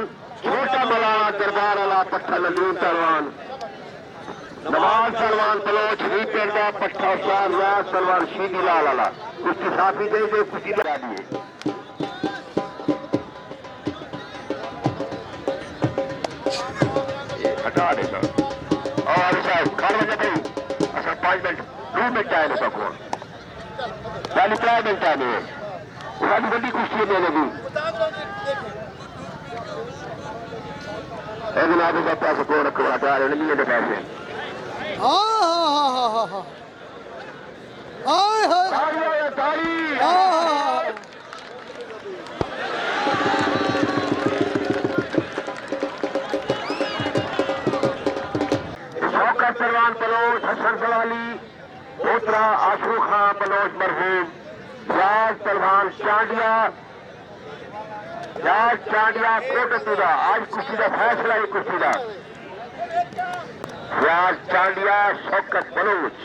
पहलवान छोटा मला दरबार वाला पट्ठा नदीम पहलवान नवाज पहलवान बलोच ही पेड़ा पट्ठा उस्ताद व्यास पहलवान शीदी लाल वाला कुश्ती साफी दे कुश्ती लगा दिए हटा देगा और साहब खड़ बजे भाई असल 5 मिनट 2 मिनट आए ना कौन पहले 3 मिनट आने सारी बड़ी कुश्ती दे लगी जनाब का पैसे को रखो हटा रहे नहीं है पैसे शौकत पहलवान बलोच हसन सलाली पोतरा आशू खां बलोच मरहूम याज पहलवान चांडिया कोटतुदा आज कुश्ती का फैसला ही कुश्ती का याज चांडिया शौकत बलोच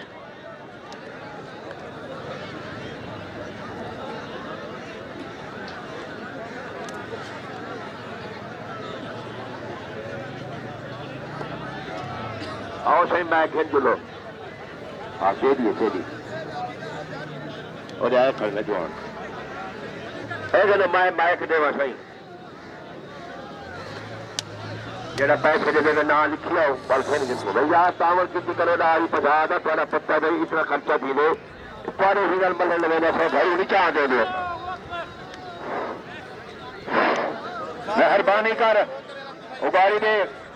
आओ सही मैं खेल जुलो हाँ सेडी और आए खड़ना जवान मैं माइक देवा सही जेड़ा पैसे दे ना लिखी आओ बल फिर जिसको भाई यार तावल की करो ना आज 50 का थोड़ा पत्ता भाई इतना खर्चा थी ले पर ही गल बल्ले लगे सो भाई नहीं चाह दे दो मेहरबानी कर उबारी दे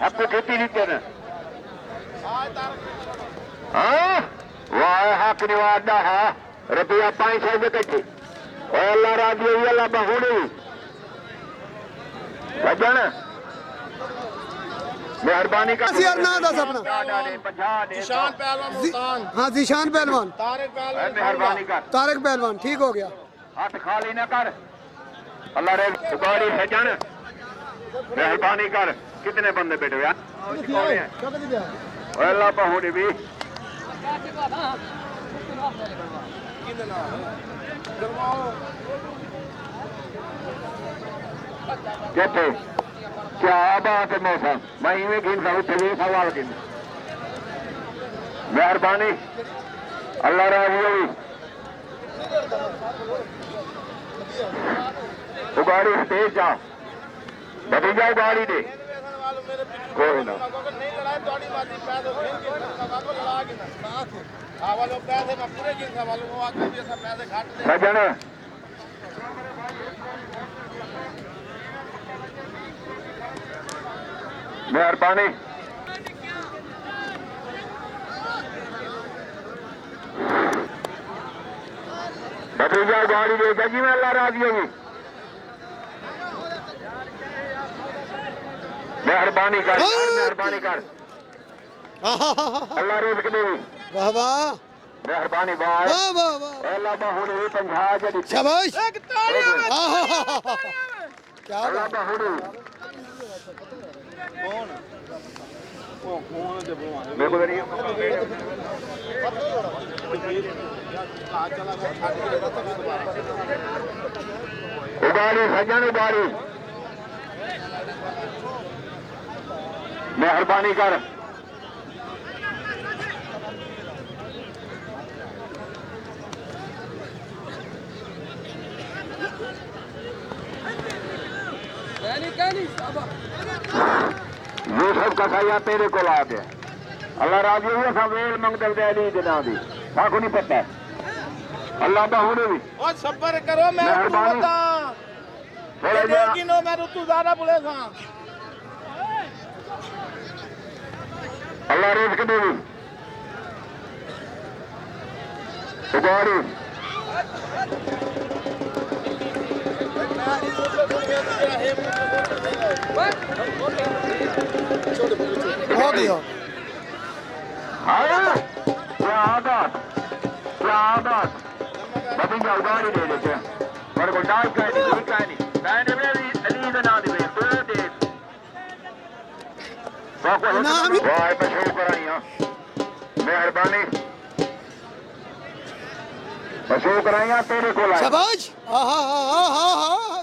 आपको खेती नहीं करना हाँ वाह हक निवादा है रुपया 500 में कट्ठी अल्लाह राजी हुई अल्लाह बहुनी सजन मेहरबानी का जीशान पहलवान मुल्तान हाँ जीशान पहलवान तारिक पहलवान मेहरबानी कर तारिक पहलवान ठीक हो गया हाथ खाली ना कर अल्लाह रे उबारी सजन मेहरबानी कर कितने बंदे बैठे हुए अल्लाह बहुनी भी कहते क्या बात है मौसम मैं इवें गिन सकूं तेरे सवाल गिन मेहरबानी अल्लाह राजी हुई उगाड़ी स्टेज जा भतीजा उगाड़ी दे कोई ना सजन मेहरबानी भतीजा गाड़ी देगा जी मैं अल्लाह राजी होगी मेहरबानी कर मेहरबानी कर अल्लाह रिज़्क़ दे वाह वाह मेहरबानी बाय वाह वाह वाह अल्लाह बहुनी 50 जड़ी शाबाश क्या अल्लाह बहुनी कौन वो कौन है वो मेरे को नहीं उबारी सजन उबारी मेहरबानी कर यूसुफ का सैया तेरे को ला दे अल्लाह राजी हुआ सा वेल मंगदल दे अली जना दी साको नहीं पता अल्लाह बाहुने भी और सब्र करो मैं बता थोड़ा देखी नो मैं तू ज्यादा बोले था अल्लाह रिज़्क़ दे उबारी हो गया क्या बात भतीजा उगाड़ी दे देते मेरे को डाल का नहीं मैंने अली का नाम दे दे वाह मशहूर कराइया मेहरबानी मशहूर कराइया तेरे को शाबाश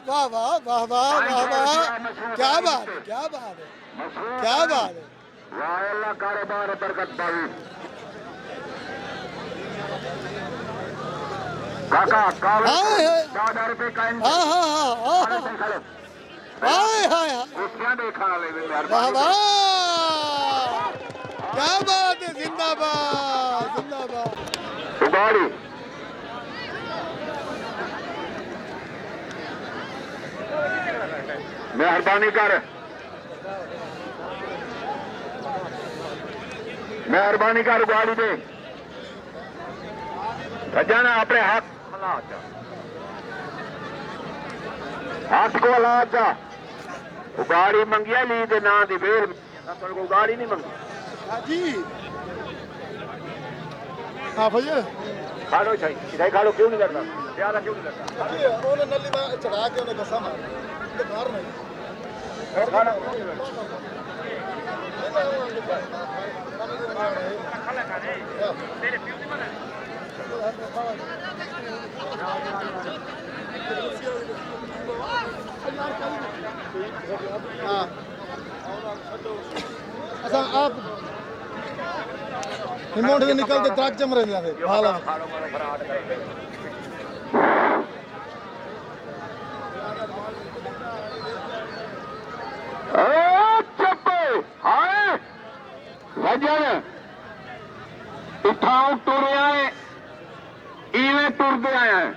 वाह वाह वाह वाह वाह वाह क्या बात है क्या बात है क्या बात है वाह अल्लाह कारोबार बरकत पावे काका कावे हाय हाय 1000 रुपए का हाँ हाँ हाँ हाँ हाय हाय कुर्सियां देखा ले वाह मेहरबानी वाह क्या बात है जिंदाबाद जिंदाबाद उगाड़ी मेहरबानी कर उगाड़ी दे सजाना अपने हाथ को हला जा उगाड़ी मंगिया ली दे ना दी वेल को उगाड़ी नहीं मंगी जी हाँ भैया खा लो चाहिए इधर खा लो क्यों नहीं करता ज्यादा क्यों नहीं करता उन्होंने नली में चढ़ा के उन्हें कसम है घर में और खाना अच्छा आप रिमोट से निकलते ट्रक चम रहे हैं भाला इथाओ टुरिया इवें टुरदे आया है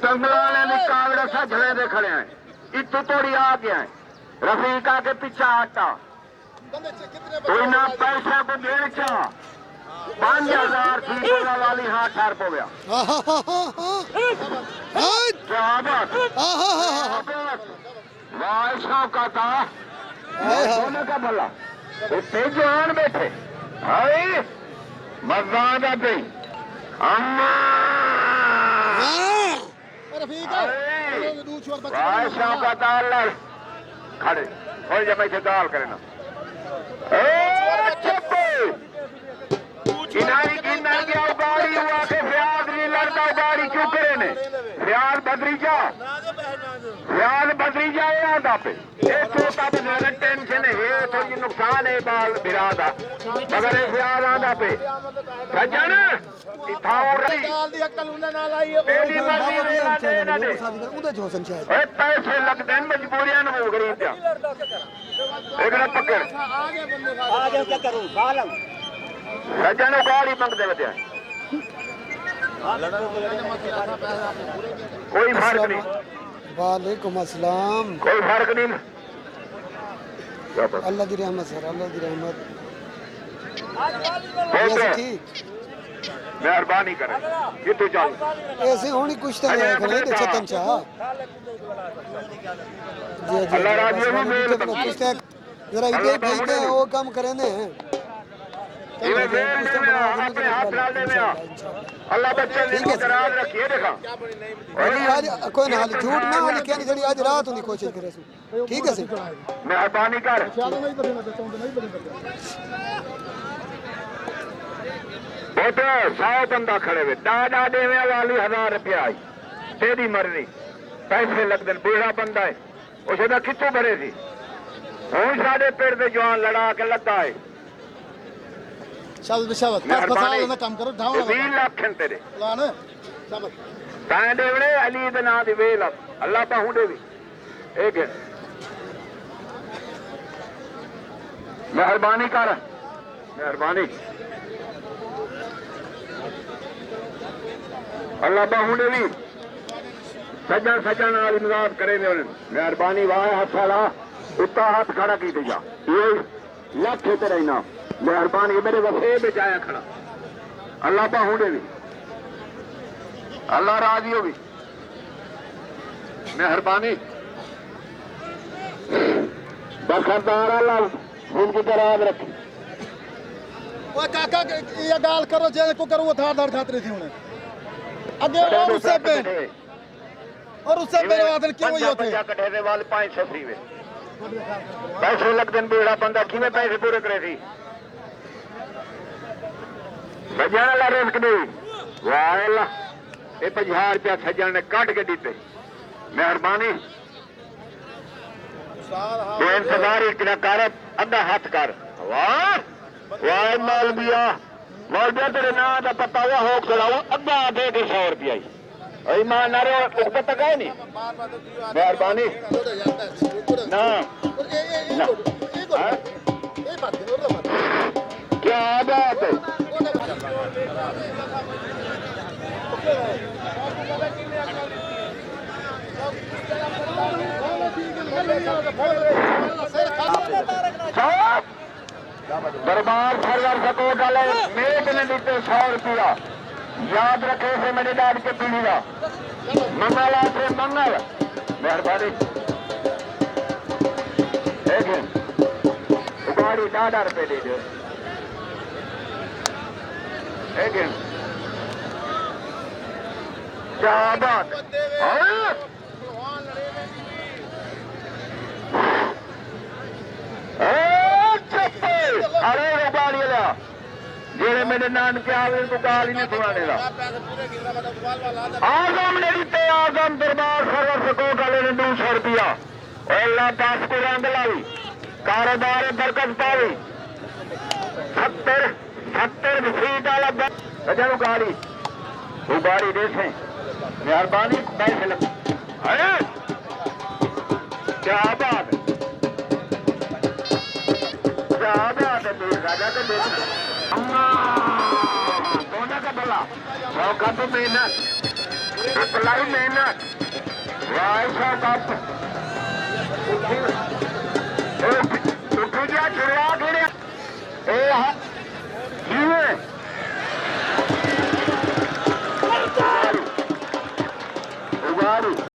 दंगल-आले कागड़ा सा झड़े दे खड़े हैं इतों तोड़ी आ गया है रफीका के पीछे आटा कोई ना पैसा को देर चा 5000 थी वाली हाथ ठार हो गया वाह का था सोने का भला इतने जवान बैठे हाय मजाद पे अम्मा वाह का दाल खड़े थोड़ी जब से दाल करे ना किनारी किनारी गया गाड़ी हुआ के फ्याज नहीं लड़ता गाड़ी क्यों करे ने फ्याज बदरीजा ये आधा पे ये छोटा पे ज्यादा टेंशन है ये थोड़ी नुकसान है बाल बिरादा मगर ये फ्याज आधा पे सजन इथा और पैसे लगते हैं मजबूरियां हो गरीब क्या एक पकड़ सजन गाड़ी मंगते बते कोई फर्क नहीं वालेकुम अस्सलाम कोई फर्क नहीं अल्लाह की रहमत सर अल्लाह की रहमत ठीक मेहरबानी करें ये तो चल ऐसे होनी कुछ तो है खड़े थे छतन चाह जी जी अल्लाह राजी हो मेल कुछ तो जरा इधर भेजते हैं वो काम करें ने इवे मेल में अपने हाथ डालने में अल्लाह बच्चे ने करार रखिए देखा आज कोई ना हाल झूठ ना हाल क्या नहीं थोड़ी आज रात होनी कोशिश करे ठीक है सर मेहरबानी कर बेटे 100 बंदा खड़े हुए डाडा देवे वाली 1000 रुपया आई तेरी मरनी पैसे लगते बूढ़ा बंदा है उसदा कितों भरे थी हूं साढ़े पेड़ दे जवान लड़ा के लगा है शाबाश शाबाश फसाल ना काम करो ढाव 20 लाख तेरे लाने शाबाश तां देवड़े अली दे नाम दी वेल अल्लाह पाहू देवी एक है मेहरबानी कर मेहरबानी अल्लाह बाहू देवी सज्जन सज्जन नाल इमदाद करे ने मेहरबानी वाह हाथ वाला उतना हाथ खड़ा की जा ये लख तेरा इनाम मेहरबानी मेरे वफे बचाया खड़ा अल्लाह बाहू देवी अल्लाह राजी होगी मेहरबानी बरकरदार अल्लाह उनकी दराज रखी वो काका ये गाल करो जे को करो वो धार धार खातरे थी उन्हें आगे और उससे पे वादन क्यों ये होते कटे दे वाले 500 फ्री में पैसे लगते बेड़ा बंदा किवें पैसे पूरे करे थी सजन ला रिस्क दे वाह अल्लाह ये 50 रुपया सजन ने काट के दीते मेहरबानी इंतजार इतना कर अद्धा हाथ कर वाह वाह मौलविया मौलविया तेरे ना का पता हुआ हो खिलाऊ अद्धा दे के 100 रुपया ही ईमान नारे पता कहे नहीं मेहरबानी ना क्या बात है दरबार सरदार सको डाले मेज ने दीते 100 रुपया याद रखे से मैंने डाल के पीड़ा मंगल से मंगल मेहरबानी गाड़ी 10 रुपये दे दो क्या बात अरे गाड़ी लिया जेड़े मेरे नानके आवे तो गाल ही नहीं सुनाने का आजम ने दीते आजम दरबार सरवर सकोट वाले ने 200 रुपया और अल्लाह पास को रंग लाई कारोबार बरकत पावी 70 सीट वाला बजाऊ गाड़ी वो गाड़ी देखें मेहरबानी पैसे लग क्या बात है क्या बात है मेरे राजा का देख दोनों का भला मौका तो मेहनत अप्लाई मेहनत वाह शौक